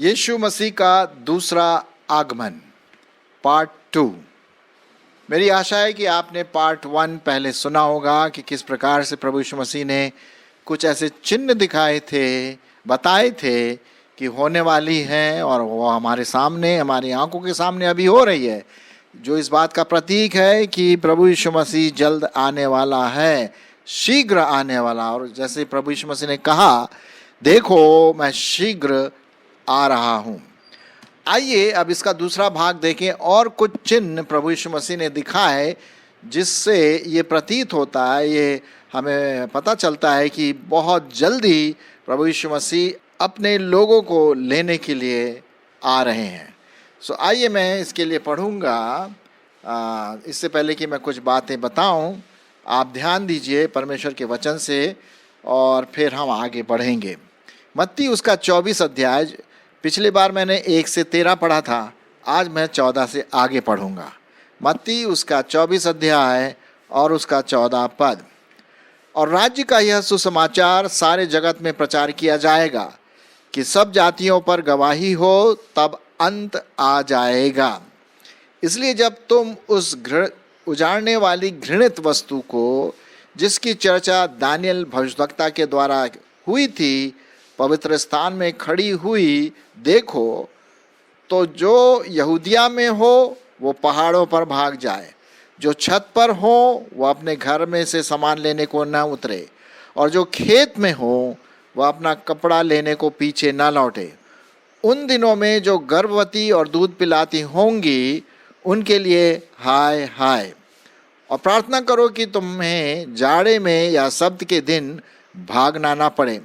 यीशु मसीह का दूसरा आगमन पार्ट 2। मेरी आशा है कि आपने पार्ट 1 पहले सुना होगा कि किस प्रकार से प्रभु यीशु मसीह ने कुछ ऐसे चिन्ह दिखाए थे, बताए थे कि होने वाली हैं, और वो हमारे सामने, हमारी आंखों के सामने अभी हो रही है, जो इस बात का प्रतीक है कि प्रभु यीशु मसीह जल्द आने वाला है, शीघ्र आने वाला। और जैसे प्रभु यीशु मसीह ने कहा, देखो मैं शीघ्र आ रहा हूँ। आइए अब इसका दूसरा भाग देखें। और कुछ चिन्ह प्रभु यीशु मसीह ने दिखाए जिससे ये प्रतीत होता है, ये हमें पता चलता है कि बहुत जल्दी प्रभु यीशु मसीह अपने लोगों को लेने के लिए आ रहे हैं। सो आइए मैं इसके लिए पढ़ूंगा। इससे पहले कि मैं कुछ बातें बताऊं, आप ध्यान दीजिए परमेश्वर के वचन से और फिर हम आगे बढ़ेंगे। मत्ती उसका 24 अध्याय, पिछली बार मैंने 1 से 13 पढ़ा था, आज मैं 14 से आगे पढ़ूंगा। मत्ती उसका 24 अध्याय और उसका 14 पद। और राज्य का यह सुसमाचार सारे जगत में प्रचार किया जाएगा कि सब जातियों पर गवाही हो, तब अंत आ जाएगा। इसलिए जब तुम उस उजाड़ने वाली घृणित वस्तु को, जिसकी चर्चा दानियल भविष्यद्वक्ता के द्वारा हुई थी, पवित्र स्थान में खड़ी हुई देखो, तो जो यहूदिया में हो वो पहाड़ों पर भाग जाए, जो छत पर हो वो अपने घर में से सामान लेने को न उतरे, और जो खेत में हो वह अपना कपड़ा लेने को पीछे न लौटे। उन दिनों में जो गर्भवती और दूध पिलाती होंगी उनके लिए हाय हाय। और प्रार्थना करो कि तुम्हें जाड़े में या सब्त के दिन भागना ना पड़े,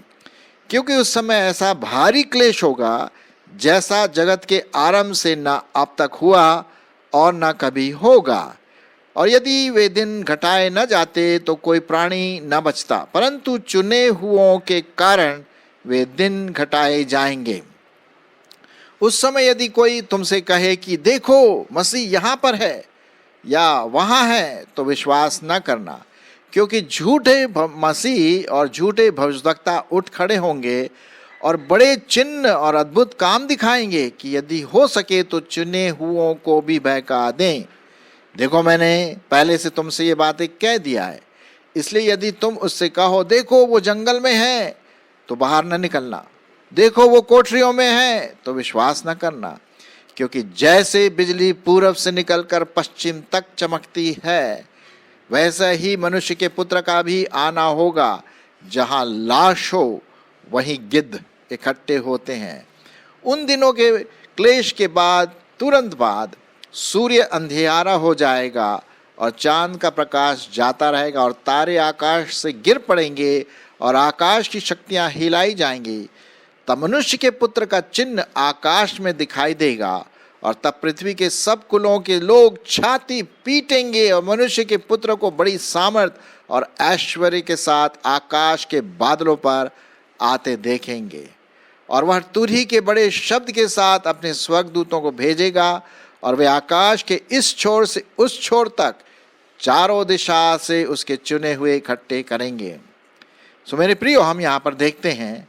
क्योंकि उस समय ऐसा भारी क्लेश होगा जैसा जगत के आरंभ से न अब तक हुआ और न कभी होगा। और यदि वे दिन घटाए न जाते तो कोई प्राणी न बचता, परंतु चुने हुओं के कारण वे दिन घटाए जाएंगे। उस समय यदि कोई तुमसे कहे कि देखो मसीह यहाँ पर है या वहाँ है, तो विश्वास न करना, क्योंकि झूठे मसीह और झूठे भविष्यद्वक्ता उठ खड़े होंगे और बड़े चिन्ह और अद्भुत काम दिखाएंगे कि यदि हो सके तो चुने हुओं को भी बहका दें। देखो मैंने पहले से तुमसे ये बातें कह दिया है, इसलिए यदि तुम उससे कहो देखो वो जंगल में है, तो बाहर न निकलना, देखो वो कोठरियों में है, तो विश्वास न करना। क्योंकि जैसे बिजली पूरब से निकलकर पश्चिम तक चमकती है, वैसा ही मनुष्य के पुत्र का भी आना होगा। जहां लाश हो वहीं गिद्ध इकट्ठे होते हैं। उन दिनों के क्लेश के बाद तुरंत बाद सूर्य अंधियारा हो जाएगा और चांद का प्रकाश जाता रहेगा, और तारे आकाश से गिर पड़ेंगे और आकाश की शक्तियां हिलाई जाएंगी। तब मनुष्य के पुत्र का चिन्ह आकाश में दिखाई देगा, और तब पृथ्वी के सब कुलों के लोग छाती पीटेंगे और मनुष्य के पुत्र को बड़ी सामर्थ और ऐश्वर्य के साथ आकाश के बादलों पर आते देखेंगे। और वह तुरही के बड़े शब्द के साथ अपने स्वर्गदूतों को भेजेगा, और वे आकाश के इस छोर से उस छोर तक चारों दिशा से उसके चुने हुए इकट्ठे करेंगे। सो मेरे प्रियो, हम यहाँ पर देखते हैं,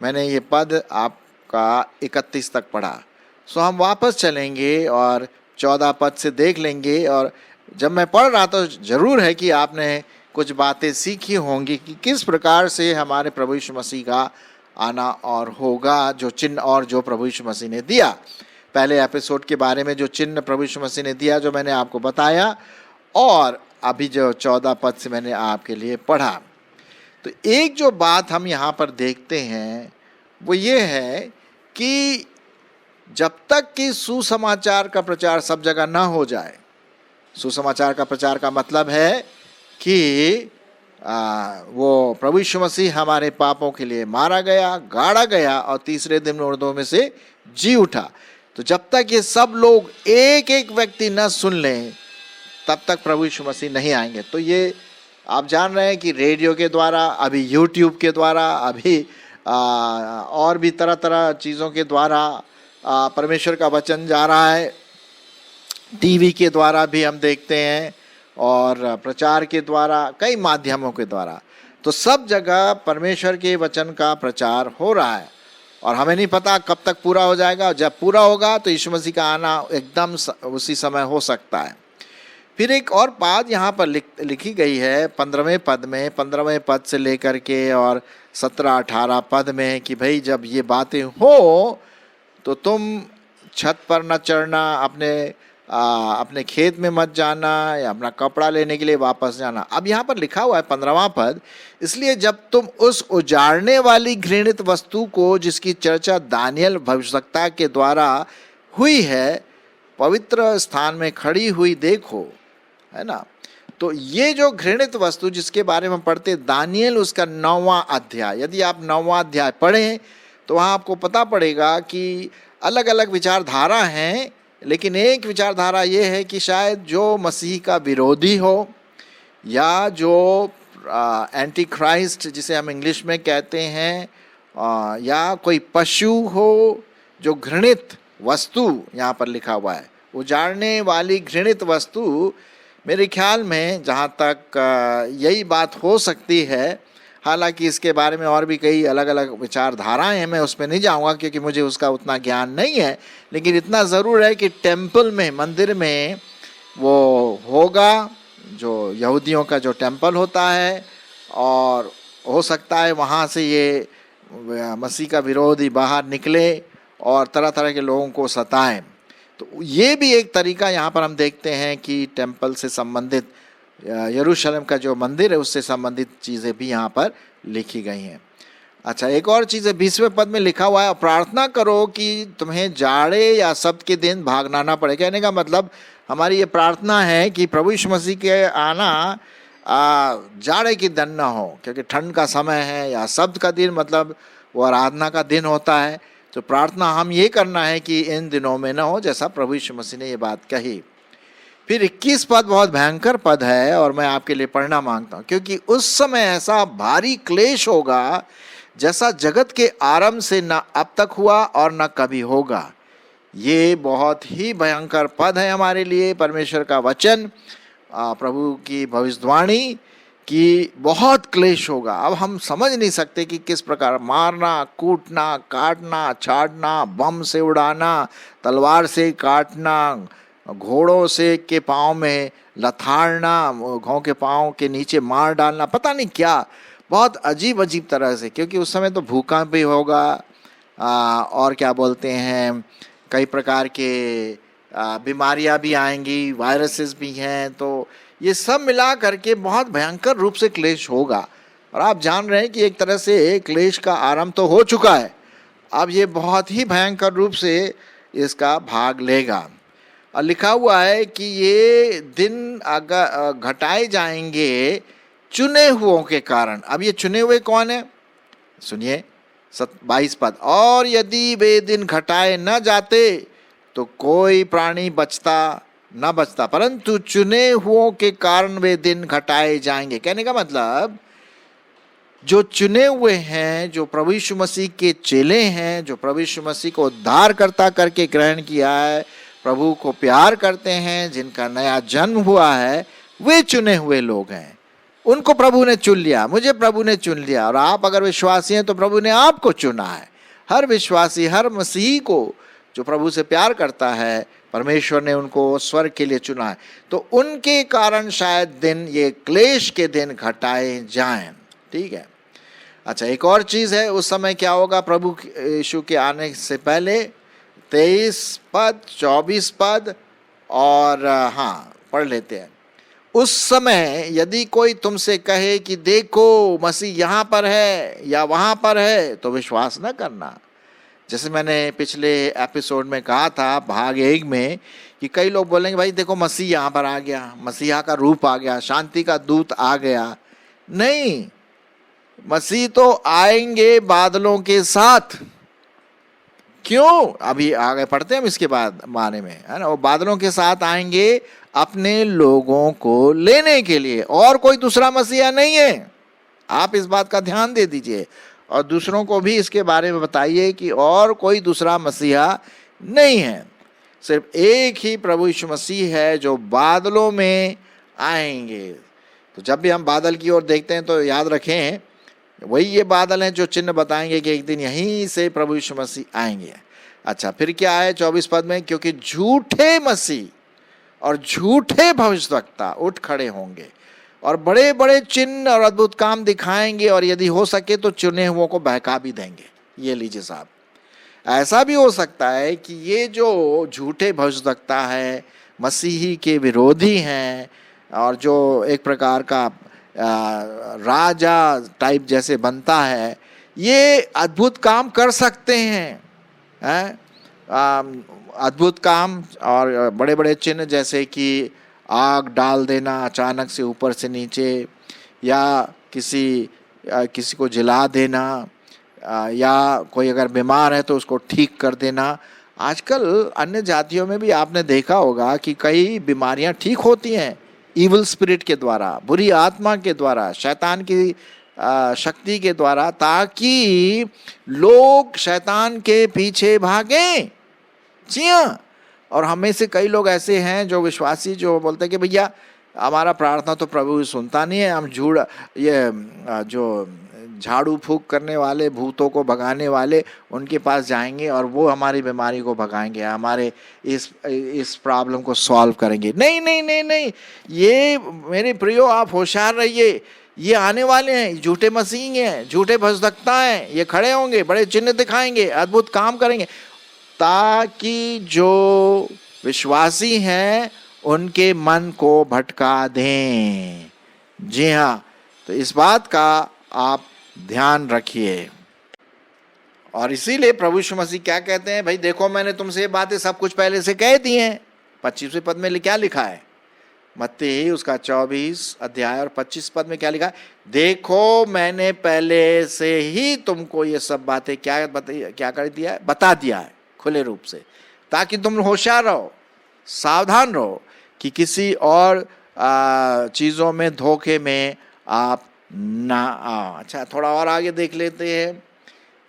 मैंने ये पद आपका 31 तक पढ़ा। सो हम वापस चलेंगे और 14 पद से देख लेंगे। और जब मैं पढ़ रहा तो ज़रूर है कि आपने कुछ बातें सीखी होंगी कि किस प्रकार से हमारे प्रभु यीशु मसीह का आना और होगा, जो चिन्ह और जो प्रभु यीशु मसीह ने दिया। पहले एपिसोड के बारे में जो चिन्ह प्रभु यीशु मसीह ने दिया, जो मैंने आपको बताया, और अभी जो 14 पद से मैंने आपके लिए पढ़ा। तो एक जो बात हम यहाँ पर देखते हैं वो ये है कि जब तक कि सुसमाचार का प्रचार सब जगह ना हो जाए, सुसमाचार का प्रचार का मतलब है कि वो प्रभु यीशु मसीह हमारे पापों के लिए मारा गया, गाड़ा गया और तीसरे दिन मुर्दों में से जी उठा, तो जब तक ये सब लोग एक एक व्यक्ति न सुन लें, तब तक प्रभु यीशु मसीह नहीं आएंगे। तो ये आप जान रहे हैं कि रेडियो के द्वारा, अभी यूट्यूब के द्वारा, अभी और भी तरह तरह चीज़ों के द्वारा परमेश्वर का वचन जा रहा है। टीवी के द्वारा भी हम देखते हैं, और प्रचार के द्वारा, कई माध्यमों के द्वारा, तो सब जगह परमेश्वर के वचन का प्रचार हो रहा है। और हमें नहीं पता कब तक पूरा हो जाएगा। जब पूरा होगा तो यीशु मसीह का आना एकदम उसी समय हो सकता है। फिर एक और बात यहाँ पर लिखी गई है 15वें पद में, 15वें पद से लेकर के और 17-18 पद में कि भाई जब ये बातें हो तो तुम छत पर न चढ़ना, अपने खेत में मत जाना या अपना कपड़ा लेने के लिए वापस जाना। अब यहाँ पर लिखा हुआ है 15वां पद, इसलिए जब तुम उस उजाड़ने वाली घृणित वस्तु को जिसकी चर्चा दानियल भविष्यवक्ता के द्वारा हुई है पवित्र स्थान में खड़ी हुई देखो, है ना। तो ये जो घृणित वस्तु जिसके बारे में पढ़ते दानियल उसका 9वां अध्याय, यदि आप 9वां अध्याय पढ़ें तो वहाँ आपको पता पड़ेगा कि अलग अलग विचारधारा हैं, लेकिन एक विचारधारा ये है कि शायद जो मसीह का विरोधी हो या जो एंटी क्राइस्ट जिसे हम इंग्लिश में कहते हैं, या कोई पशु हो, जो घृणित वस्तु यहाँ पर लिखा हुआ है उजाड़ने वाली घृणित वस्तु, मेरे ख्याल में जहाँ तक यही बात हो सकती है। हालांकि इसके बारे में और भी कई अलग अलग विचारधाराएं हैं, मैं उसमें नहीं जाऊंगा क्योंकि मुझे उसका उतना ज्ञान नहीं है, लेकिन इतना ज़रूर है कि टेम्पल में, मंदिर में वो होगा जो यहूदियों का जो टेम्पल होता है, और हो सकता है वहाँ से ये मसीह का विरोधी बाहर निकले और तरह तरह के लोगों को सताएं। तो ये भी एक तरीका यहाँ पर हम देखते हैं कि टेम्पल से संबंधित, यरूशलेम का जो मंदिर है उससे संबंधित चीज़ें भी यहाँ पर लिखी गई हैं। अच्छा, एक और चीज़ है 20वें पद में लिखा हुआ है, प्रार्थना करो कि तुम्हें जाड़े या सब्त के दिन भागना ना पड़े। कहने का मतलब हमारी ये प्रार्थना है कि प्रभु यीशु मसीह के आना जाड़े की दिन ना हो, क्योंकि ठंड का समय है, या सब्त का दिन मतलब वो आराधना का दिन होता है। तो प्रार्थना हम ये करना है कि इन दिनों में ना हो, जैसा प्रभु यीशु मसीह ने ये बात कही। फिर 21 पद बहुत भयंकर पद है और मैं आपके लिए पढ़ना मांगता हूँ, क्योंकि उस समय ऐसा भारी क्लेश होगा जैसा जगत के आरंभ से न अब तक हुआ और न कभी होगा। ये बहुत ही भयंकर पद है हमारे लिए, परमेश्वर का वचन, प्रभु की भविष्यवाणी कि बहुत क्लेश होगा। अब हम समझ नहीं सकते कि किस प्रकार मारना, कूटना, काटना, छाड़ना, बम से उड़ाना, तलवार से काटना, घोड़ों से के पाँव में लथाड़ना, घोड़ों के पाँव के नीचे मार डालना, पता नहीं क्या, बहुत अजीब अजीब तरह से, क्योंकि उस समय तो भूकंप भी होगा और क्या बोलते हैं कई प्रकार के बीमारियां भी आएंगी, वायरसेस भी हैं। तो ये सब मिला करके बहुत भयंकर रूप से क्लेश होगा। और आप जान रहे हैं कि एक तरह से क्लेश का आरंभ तो हो चुका है, अब ये बहुत ही भयंकर रूप से इसका भाग लेगा। और लिखा हुआ है कि ये दिन घटाए जाएंगे चुने हुओं के कारण। अब ये चुने हुए कौन है, सुनिए 22 पद, और यदि वे दिन घटाए न जाते तो कोई प्राणी न बचता, परंतु चुने हुओं के कारण वे दिन घटाए जाएंगे। कहने का मतलब जो चुने हुए हैं, जो प्रभु यीशु मसीह के चेले हैं, जो प्रभु यीशु मसीह को उद्धारकर्ता करके ग्रहण किया है, प्रभु को प्यार करते हैं, जिनका नया जन्म हुआ है, वे चुने हुए लोग हैं। उनको प्रभु ने चुन लिया, मुझे प्रभु ने चुन लिया। और आप अगर विश्वासी हैं तो प्रभु ने आपको चुना है। हर विश्वासी, हर मसीही को जो प्रभु से प्यार करता है, परमेश्वर ने उनको स्वर्ग के लिए चुना है। तो उनके कारण शायद दिन, ये क्लेश के दिन घटाए जाएं। ठीक है। अच्छा, एक और चीज़ है, उस समय क्या होगा प्रभु यीशु के आने से पहले, 23 पद, 24 पद और हाँ पढ़ लेते हैं। उस समय यदि कोई तुमसे कहे कि देखो मसीह यहाँ पर है या वहाँ पर है, तो विश्वास न करना। जैसे मैंने पिछले एपिसोड में कहा था, भाग 1 में, कि कई लोग बोलेंगे भाई देखो मसीह यहाँ पर आ गया, मसीहा का रूप आ गया, शांति का दूत आ गया। नहीं, मसीह तो आएंगे बादलों के साथ। क्यों, अभी आगे पढ़ते हैं हम इसके बाद बारे में, है ना। वो बादलों के साथ आएंगे अपने लोगों को लेने के लिए, और कोई दूसरा मसीहा नहीं है। आप इस बात का ध्यान दे दीजिए और दूसरों को भी इसके बारे में बताइए कि और कोई दूसरा मसीहा नहीं है, सिर्फ एक ही प्रभु यीशु मसीह है जो बादलों में आएंगे। तो जब भी हम बादल की ओर देखते हैं तो याद रखें, वही ये बादल हैं जो चिन्ह बताएंगे कि एक दिन यहीं से प्रभु यीशु मसीह आएंगे। अच्छा, फिर क्या है 24 पद में, क्योंकि झूठे मसीह और झूठे भविष्यवक्ता उठ खड़े होंगे और बड़े बड़े चिन्ह और अद्भुत काम दिखाएंगे, और यदि हो सके तो चुने हुओं को बहका भी देंगे। ये लीजिए साहब, ऐसा भी हो सकता है कि ये जो झूठे भविष्यवक्ता है, मसीही के विरोधी हैं, और जो एक प्रकार का राजा टाइप जैसे बनता है, ये अद्भुत काम कर सकते हैं, अद्भुत काम और बड़े बड़े चिन्ह, जैसे कि आग डाल देना अचानक से ऊपर से नीचे, या किसी को जला देना, या कोई अगर बीमार है तो उसको ठीक कर देना। आजकल अन्य जातियों में भी आपने देखा होगा कि कई बीमारियां ठीक होती हैं ईविल स्पिरिट के द्वारा, बुरी आत्मा के द्वारा, शैतान की शक्ति के द्वारा, ताकि लोग शैतान के पीछे भागें। जी हाँ, और हमें से कई लोग ऐसे हैं जो विश्वासी जो बोलते हैं कि भैया हमारा प्रार्थना तो प्रभु सुनता नहीं है, हम जो झाड़ू फूंक करने वाले, भूतों को भगाने वाले, उनके पास जाएंगे और वो हमारी बीमारी को भगाएंगे, हमारे इस प्रॉब्लम को सॉल्व करेंगे। नहीं नहीं नहीं नहीं, ये मेरे प्रियो आप होशियार रहिए, ये आने वाले हैं, झूठे मसीह हैं, झूठे भविष्यवक्ता हैं, ये खड़े होंगे, बड़े चिन्ह दिखाएंगे, अद्भुत काम करेंगे, ताकि जो विश्वासी हैं उनके मन को भटका दें। जी हाँ, तो इस बात का आप ध्यान रखिए। और इसीलिए प्रभु यीशु मसीह क्या कहते हैं, भाई देखो मैंने तुमसे ये बातें सब कुछ पहले से कह दी हैं। 25वें पद में क्या लिखा है, मत्ती उसका 24 अध्याय और 25 पद में क्या लिखा है, देखो मैंने पहले से ही तुमको ये सब बातें क्या कर दिया है, बता दिया है खुले रूप से, ताकि तुम होशियार रहो, सावधान रहो कि किसी और चीज़ों में, धोखे में आप ना आओ। अच्छा, थोड़ा और आगे देख लेते हैं,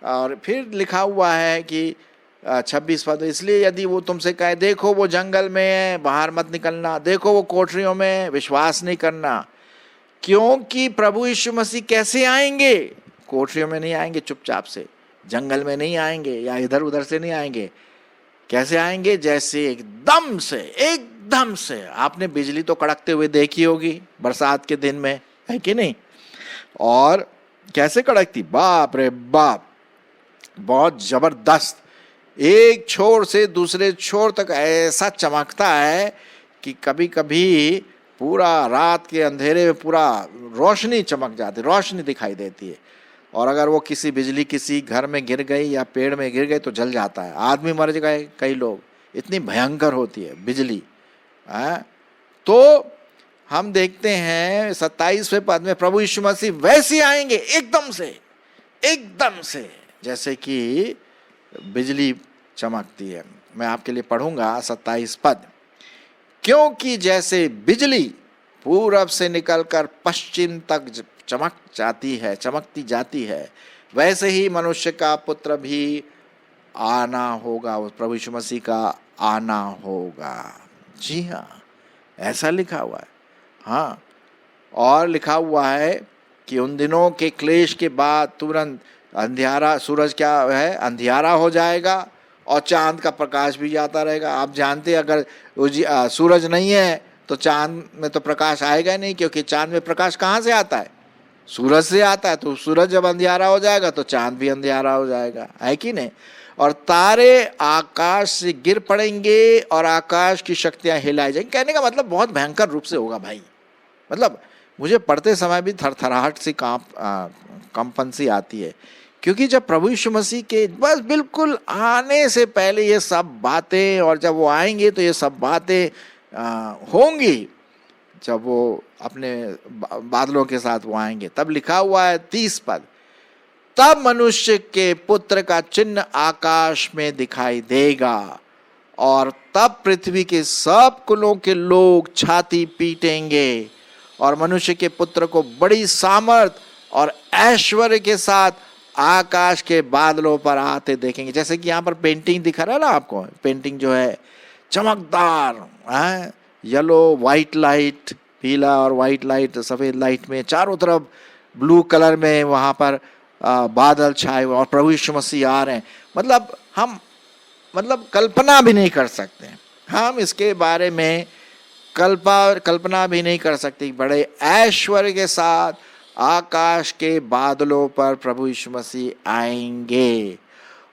और फिर लिखा हुआ है कि 26 पद, इसलिए यदि वो तुमसे कहे देखो वो जंगल में है, बाहर मत निकलना, देखो वो कोठरियों में, विश्वास नहीं करना। क्योंकि प्रभु यीशु मसीह कैसे आएंगे, कोठरियों में नहीं आएंगे चुपचाप से, जंगल में नहीं आएंगे, या इधर उधर से नहीं आएंगे। कैसे आएंगे, जैसे एकदम से आपने बिजली तो कड़कते हुए देखी होगी बरसात के दिन में, है कि नहीं, और कैसे कड़कती, बाप रे बाप, बहुत जबरदस्त, एक छोर से दूसरे छोर तक ऐसा चमकता है कि कभी कभी पूरा रात के अंधेरे में पूरा रोशनी चमक जाती, रोशनी दिखाई देती है। और अगर वो बिजली किसी घर में गिर गई या पेड़ में गिर गई तो जल जाता है, आदमी मर गए कई लोग, इतनी भयंकर होती है बिजली। तो हम देखते हैं 27वें पद में प्रभु यीशु मसीह वैसे आएंगे एकदम से जैसे कि बिजली चमकती है। मैं आपके लिए पढ़ूंगा 27 पद, क्योंकि जैसे बिजली पूरब से निकलकर पश्चिम तक चमकती जाती है, वैसे ही मनुष्य का पुत्र भी आना होगा, उस प्रभु यीशु मसीह का आना होगा। जी हाँ, ऐसा लिखा हुआ है। हाँ, और लिखा हुआ है कि उन दिनों के क्लेश के बाद तुरंत अंधियारा, सूरज क्या है, अंधियारा हो जाएगा और चांद का प्रकाश भी जाता रहेगा। आप जानते हैं अगर सूरज नहीं है तो चांद में तो प्रकाश आएगा नहीं, क्योंकि चांद में प्रकाश कहाँ से आता है, सूरज से आता है। तो सूरज जब अंधियारा हो जाएगा तो चांद भी अंधियारा हो जाएगा, है कि नहीं। और तारे आकाश से गिर पड़ेंगे और आकाश की शक्तियां हिलाई जाएंगी। कहने का मतलब बहुत भयंकर रूप से होगा भाई। मतलब मुझे पढ़ते समय भी थरथराहट सी कंपन सी आती है, क्योंकि जब प्रभु यीशु मसीह के बस बिल्कुल आने से पहले ये सब बातें, और जब वो आएंगे तो ये सब बातें होंगी, जब वो अपने बादलों के साथ वो आएंगे। तब लिखा हुआ है 30 पद, तब मनुष्य के पुत्र का चिन्ह आकाश में दिखाई देगा, और तब पृथ्वी के सब कुलों के लोग छाती पीटेंगे और मनुष्य के पुत्र को बड़ी सामर्थ और ऐश्वर्य के साथ आकाश के बादलों पर आते देखेंगे। जैसे कि यहाँ पर पेंटिंग दिखा रहा है ना आपको, पेंटिंग जो है चमकदार है, येलो वाइट लाइट, पीला और वाइट लाइट, सफ़ेद लाइट में चारों तरफ ब्लू कलर में वहाँ पर बादल छाए हुए और प्रभु यीशु मसीह आ रहे हैं। हम कल्पना भी नहीं कर सकते, हम इसके बारे में कल्पना भी नहीं कर सकते। बड़े ऐश्वर्य के साथ आकाश के बादलों पर प्रभु यीशु मसीह आएंगे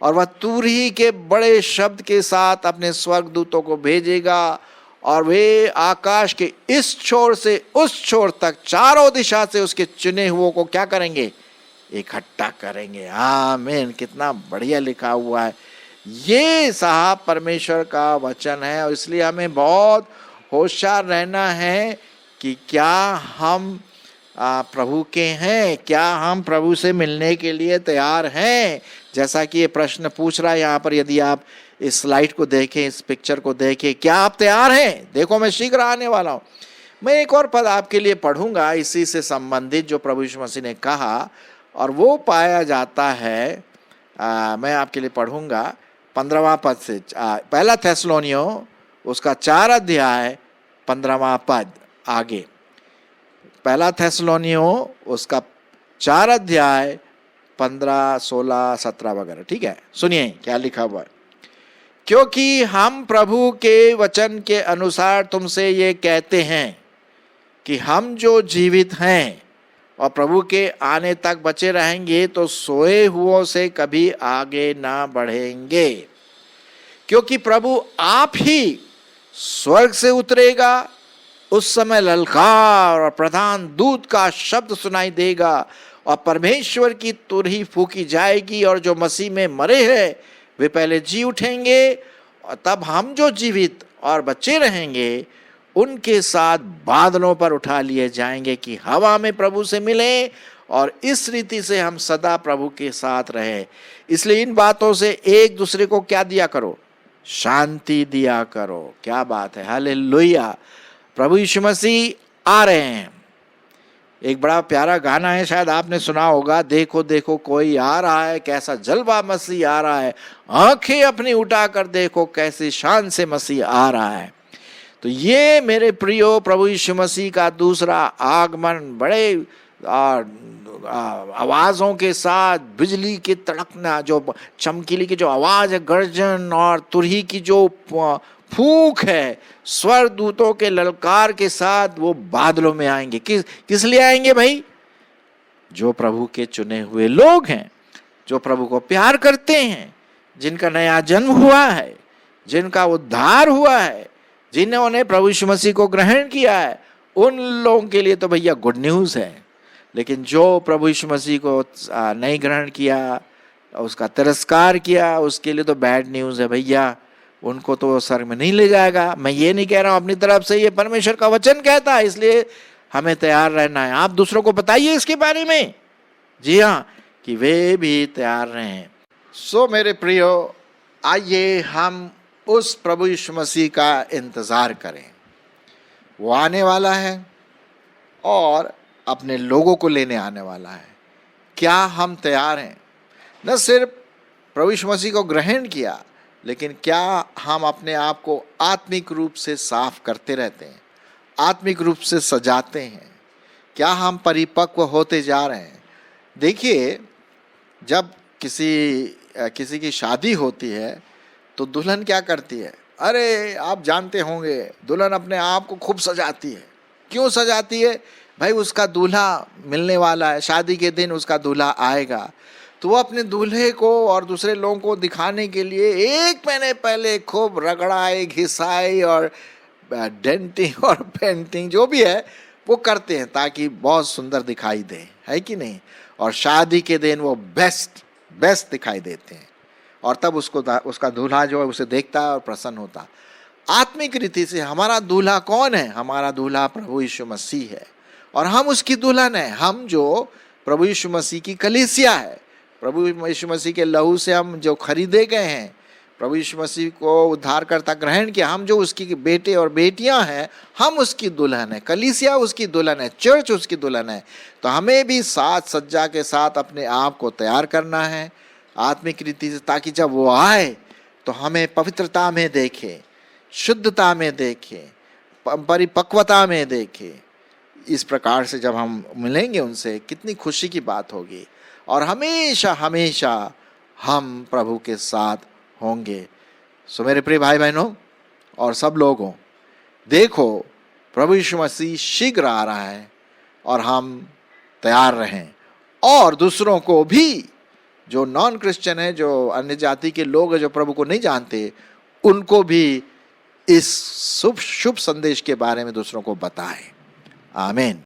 और वह तुरही के बड़े शब्द के साथ अपने स्वर्गदूतों को भेजेगा और वे आकाश के इस छोर से उस छोर तक चारों दिशा से उसके चुने हुओं को क्या करेंगे? इकट्ठा करेंगे। आमीन। कितना बढ़िया लिखा हुआ है। ये साहब परमेश्वर का वचन है और इसलिए हमें बहुत होशियार रहना है कि क्या हम प्रभु के हैं, क्या हम प्रभु से मिलने के लिए तैयार हैं। जैसा कि ये प्रश्न पूछ रहा है यहाँ पर, यदि आप इस स्लाइड को देखें, इस पिक्चर को देखें, क्या आप तैयार हैं? देखो मैं शीघ्र आने वाला हूँ। मैं एक और पद आपके लिए पढ़ूंगा इसी से संबंधित जो प्रभु यीशु मसीह ने कहा, और वो पाया जाता है मैं आपके लिए पढ़ूंगा 15वां पद से, पहला थेसलोनियो उसका 4 अध्याय 15वां पद आगे। पहला थेसलोनियो उसका 4 अध्याय 15, 16, 17 वगैरह। ठीक है, सुनिए क्या लिखा हुआ है। क्योंकि हम प्रभु के वचन के अनुसार तुमसे ये कहते हैं कि हम जो जीवित हैं और प्रभु के आने तक बचे रहेंगे तो सोए हुओं से कभी आगे ना बढ़ेंगे। क्योंकि प्रभु आप ही स्वर्ग से उतरेगा, उस समय ललकार और प्रधान दूत का शब्द सुनाई देगा और परमेश्वर की तुरही फूकी जाएगी और जो मसीह में मरे हैं वे पहले जी उठेंगे और तब हम जो जीवित और बचे रहेंगे उनके साथ बादलों पर उठा लिए जाएंगे कि हवा में प्रभु से मिलें और इस रीति से हम सदा प्रभु के साथ रहे। इसलिए इन बातों से एक दूसरे को क्या दिया करो? शांति दिया करो। क्या बात है, हालेलुया। प्रभु यीशु मसीह आ रहे हैं। एक बड़ा प्यारा गाना है, शायद आपने सुना होगा, देखो देखो कोई आ रहा है, कैसा जलवा मसीह आ रहा है, आंखें अपनी उठाकर देखो कैसी शान से मसीह आ रहा है। तो ये मेरे प्रियो प्रभु यीशु मसीह का दूसरा आगमन बड़े आवाज़ों के साथ, बिजली की तड़कना, जो चमकीली की जो आवाज़ है, गर्जन और तुरही की जो फूंक है, स्वर्गदूतों के ललकार के साथ वो बादलों में आएंगे। किस लिए आएंगे भाई? जो प्रभु के चुने हुए लोग हैं, जो प्रभु को प्यार करते हैं, जिनका नया जन्म हुआ है, जिनका उद्धार हुआ है, जिन्होंने प्रभु यीशु मसीह को ग्रहण किया है, उन लोगों के लिए तो भैया गुड न्यूज़ है। लेकिन जो प्रभु यीशु मसीह को नहीं ग्रहण किया, उसका तिरस्कार किया, उसके लिए तो बैड न्यूज़ है भैया। उनको तो स्वर्ग में नहीं ले जाएगा। मैं ये नहीं कह रहा हूँ अपनी तरफ से, ये परमेश्वर का वचन कहता है, इसलिए हमें तैयार रहना है। आप दूसरों को बताइए इसके बारे में, जी हाँ, कि वे भी तैयार रहें। सो मेरे प्रियो, आइए हम उस प्रभु यीशु मसीह का इंतज़ार करें। वो आने वाला है और अपने लोगों को लेने आने वाला है। क्या हम तैयार हैं? न सिर्फ प्रभु यीशु मसीह को ग्रहण किया, लेकिन क्या हम अपने आप को आत्मिक रूप से साफ करते रहते हैं, आत्मिक रूप से सजाते हैं? क्या हम परिपक्व होते जा रहे हैं? देखिए, जब किसी की शादी होती है तो दुल्हन क्या करती है? अरे आप जानते होंगे, दुल्हन अपने आप को खूब सजाती है। क्यों सजाती है भाई? उसका दूल्हा मिलने वाला है, शादी के दिन उसका दूल्हा आएगा, तो वो अपने दूल्हे को और दूसरे लोगों को दिखाने के लिए एक महीने पहले खूब रगड़ाई, घिसाई और डेंटिंग और पेंटिंग जो भी है वो करते हैं ताकि बहुत सुंदर दिखाई दे, है कि नहीं? और शादी के दिन वो बेस्ट दिखाई देते हैं और तब उसका दूल्हा जो है उसे देखता है और प्रसन्न होता। आत्मिक रीति से हमारा दूल्हा कौन है? हमारा दूल्हा प्रभु यीशु मसीह है और हम उसकी दुल्हन है। हम जो प्रभु यीशु मसीह की कलीसिया है, प्रभु यीशु मसीह के लहू से हम जो खरीदे गए हैं, प्रभु यीशु मसीह को उद्धारकर्ता ग्रहण किया, हम जो उसकी बेटे और बेटियां हैं, हम उसकी दुल्हन है। कलीसिया उसकी दुल्हन है, चर्च उसकी दुल्हन है। तो हमें भी साज सज्जा के साथ अपने आप को तैयार करना है आत्मिक रीति से, ताकि जब वो आए तो हमें पवित्रता में देखे, शुद्धता में देखे, परिपक्वता में देखे। इस प्रकार से जब हम मिलेंगे उनसे, कितनी खुशी की बात होगी। और हमेशा हमेशा हम प्रभु के साथ होंगे। सो मेरे प्रिय भाई बहनों और सब लोगों, देखो प्रभु यीशु मसीह शीघ्र आ रहा है और हम तैयार रहें। और दूसरों को भी, जो नॉन क्रिश्चियन है, जो अन्य जाति के लोग हैं, जो प्रभु को नहीं जानते, उनको भी इस शुभ संदेश के बारे में दूसरों को बताएं। आमीन।